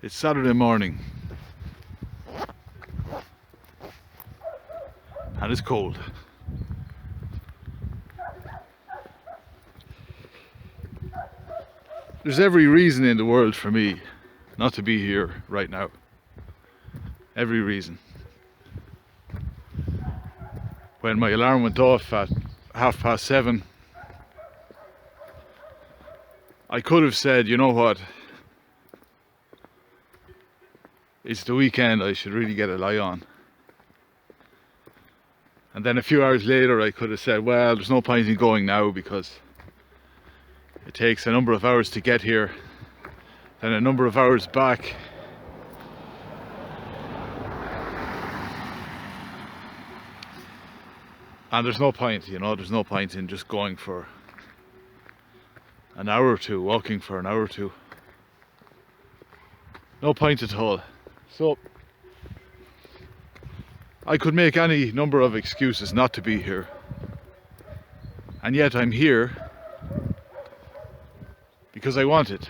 It's Saturday morning and it's cold. There's every reason in the world for me not to be here right now. Every reason. When my alarm went off at 7:30, I could have said, you know what, it's the weekend, I should really get a lie on. And then a few hours later I could have said, well, there's no point in going now because it takes a number of hours to get here, then a number of hours back. And there's no point, there's no point in just going for an hour or two, walking for an hour or two. No point at all. So I could make any number of excuses not to be here. And yet I'm here because I wanted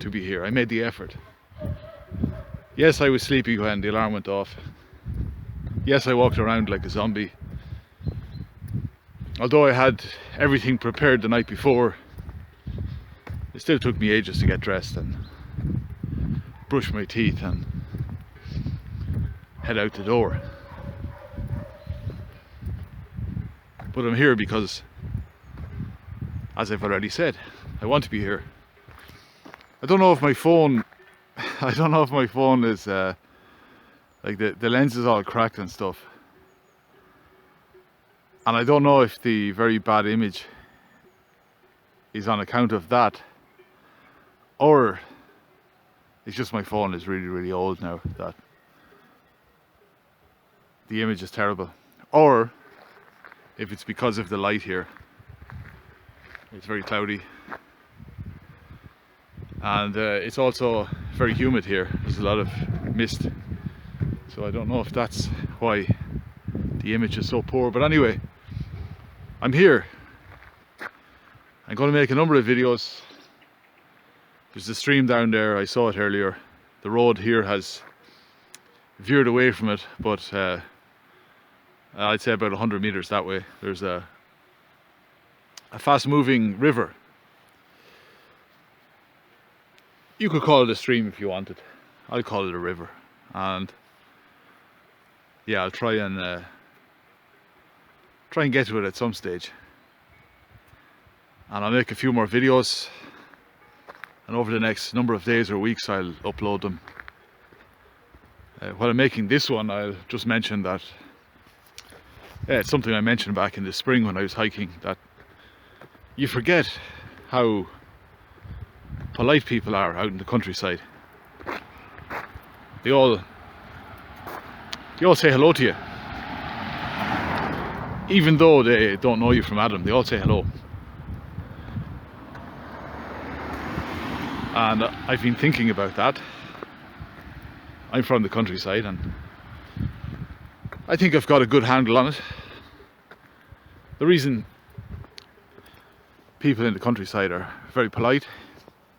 to be here. I made the effort. Yes, I was sleepy when the alarm went off. Yes, I walked around like a zombie. Although I had everything prepared the night before, it still took me ages to get dressed and brush my teeth and head out the door. But I'm here because, as I've already said, I want to be here. I don't know if my phone is like the lens is all cracked and stuff. And I don't know if the very bad image is on account of that, or it's just my phone is really, really old now that the image is terrible, or if it's because of the light here. It's very cloudy, and it's also very humid here. There's a lot of mist, so I don't know if that's why the image is so poor. But anyway, I'm here. I'm going to make a number of videos. There's a stream down there, I saw it earlier. The road here has veered away from it, but I'd say about 100 meters that way there's a fast moving river. You could call it a stream if you wanted. I'll call it a river. And yeah, I'll try and get to it at some stage. And I'll make a few more videos, and over the next number of days or weeks I'll upload them. While I'm making this one, I'll just mention that it's something I mentioned back in the spring when I was hiking, that you forget how polite people are out in the countryside. They all say hello to you. Even though they don't know you from Adam, they all say hello. And I've been thinking about that. I'm from the countryside and I think I've got a good handle on it. The reason people in the countryside are very polite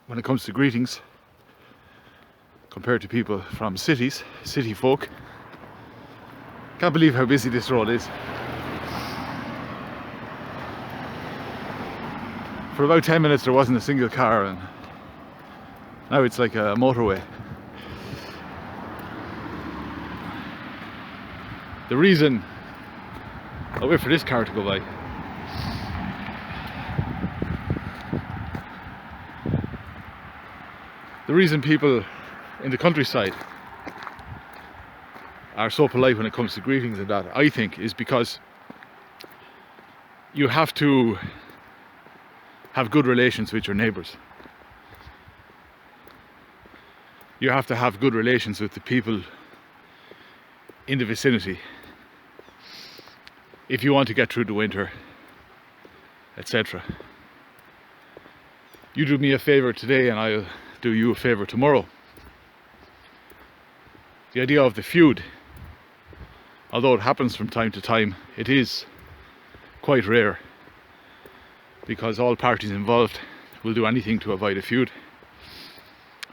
when it comes to greetings compared to people from cities, city folk. Can't believe how busy this road is. For about 10 minutes there wasn't a single car, and now it's like a motorway. The reason, I'll wait for this car to go by. The reason people in the countryside are so polite when it comes to greetings and that, I think, is because you have to have good relations with your neighbours. You have to have good relations with the people in the vicinity if you want to get through the winter, etc. You do me a favour today and I'll do you a favour tomorrow. The idea of the feud, although it happens from time to time, it is quite rare, because all parties involved will do anything to avoid a feud.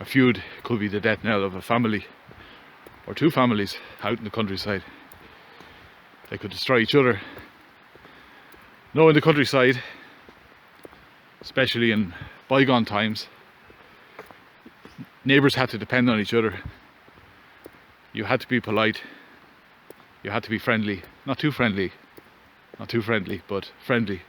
A feud could be the death knell of a family or two families out in the countryside. They could destroy each other. No, in the countryside, especially in bygone times, neighbours had to depend on each other. You had to be polite. You had to be friendly. Not too friendly, but friendly.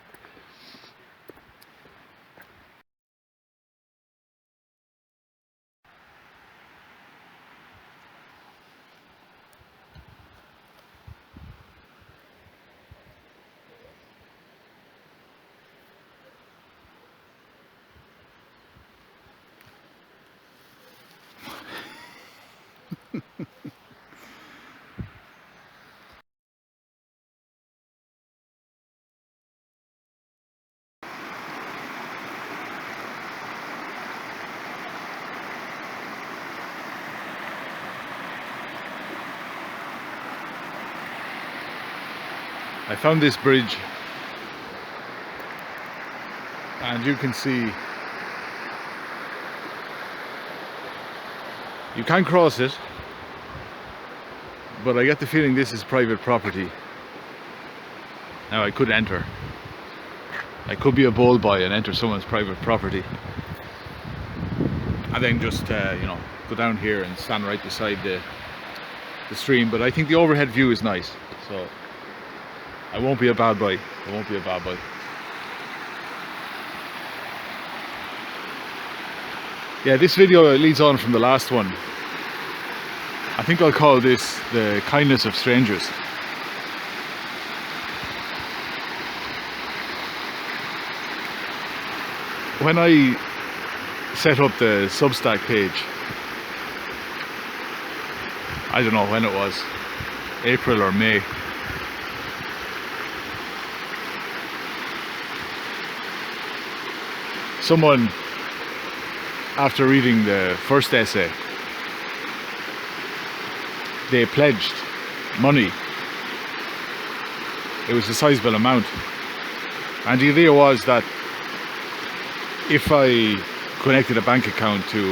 I found this bridge, and you can see you can cross it, but I get the feeling this is private property. Now I could enter. I could be a bold boy and enter someone's private property, and then just go down here and stand right beside the stream. But I think the overhead view is nice, so I won't be a bad boy. I won't be a bad boy. Yeah, this video leads on from the last one. I think I'll call this the kindness of strangers. When I set up the Substack page, I don't know when it was, April or May, someone, after reading the first essay, they pledged money. It was a sizable amount, and the idea was that if I connected a bank account to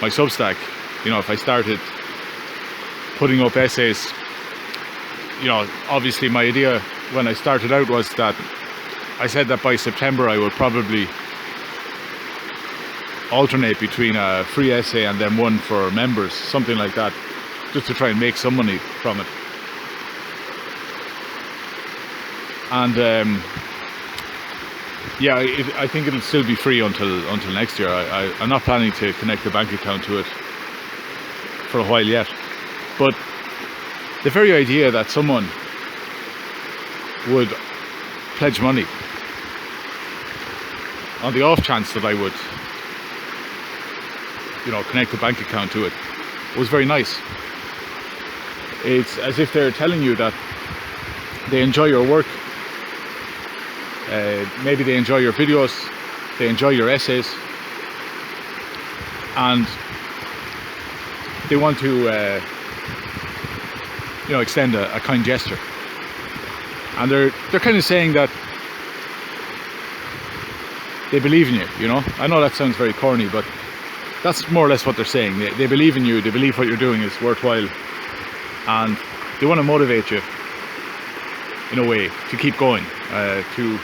my Substack, if I started putting up essays, obviously my idea when I started out was that I said that by September I would probably alternate between a free essay and then one for members, something like that, just to try and make some money from it. And yeah, I think it'll still be free until next year. I'm not planning to connect a bank account to it for a while yet, but the very idea that someone would pledge money on the off chance that I would connect a bank account to it was very nice. It's as if they're telling you that they enjoy your work, maybe they enjoy your videos, they enjoy your essays, and they want to extend a kind gesture. And they're kind of saying that they believe in you, I know that sounds very corny, but that's more or less what they're saying. They believe in you, they believe what you're doing is worthwhile, and they want to motivate you in a way to keep going, to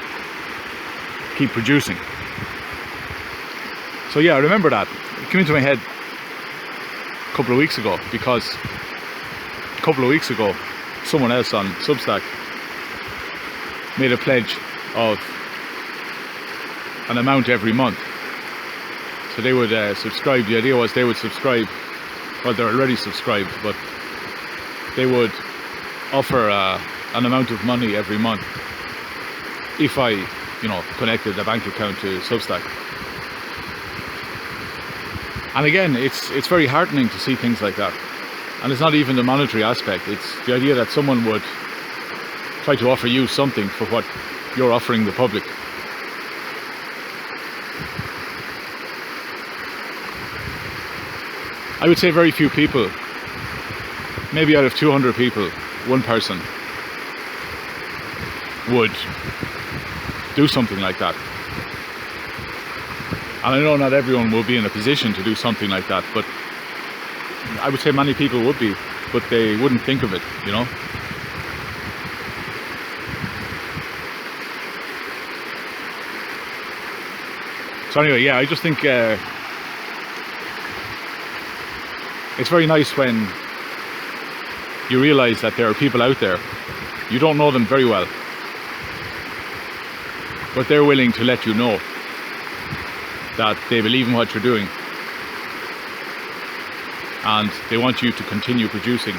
keep producing. So yeah, I remember that. It came into my head a couple of weeks ago, because a couple of weeks ago someone else on Substack made a pledge of an amount every month. So they would subscribe. The idea was they would subscribe, well, they're already subscribed, but they would offer an amount of money every month if I connected a bank account to Substack. And again, it's very heartening to see things like that. And it's not even the monetary aspect, it's the idea that someone would try to offer you something for what you're offering the public. I would say very few people, maybe out of 200 people, one person would do something like that. And I know not everyone will be in a position to do something like that, but I would say many people would be, but they wouldn't think of it, you know. So anyway, yeah, I just think it's very nice when you realize that there are people out there, you don't know them very well, but they're willing to let you know that they believe in what you're doing and they want you to continue producing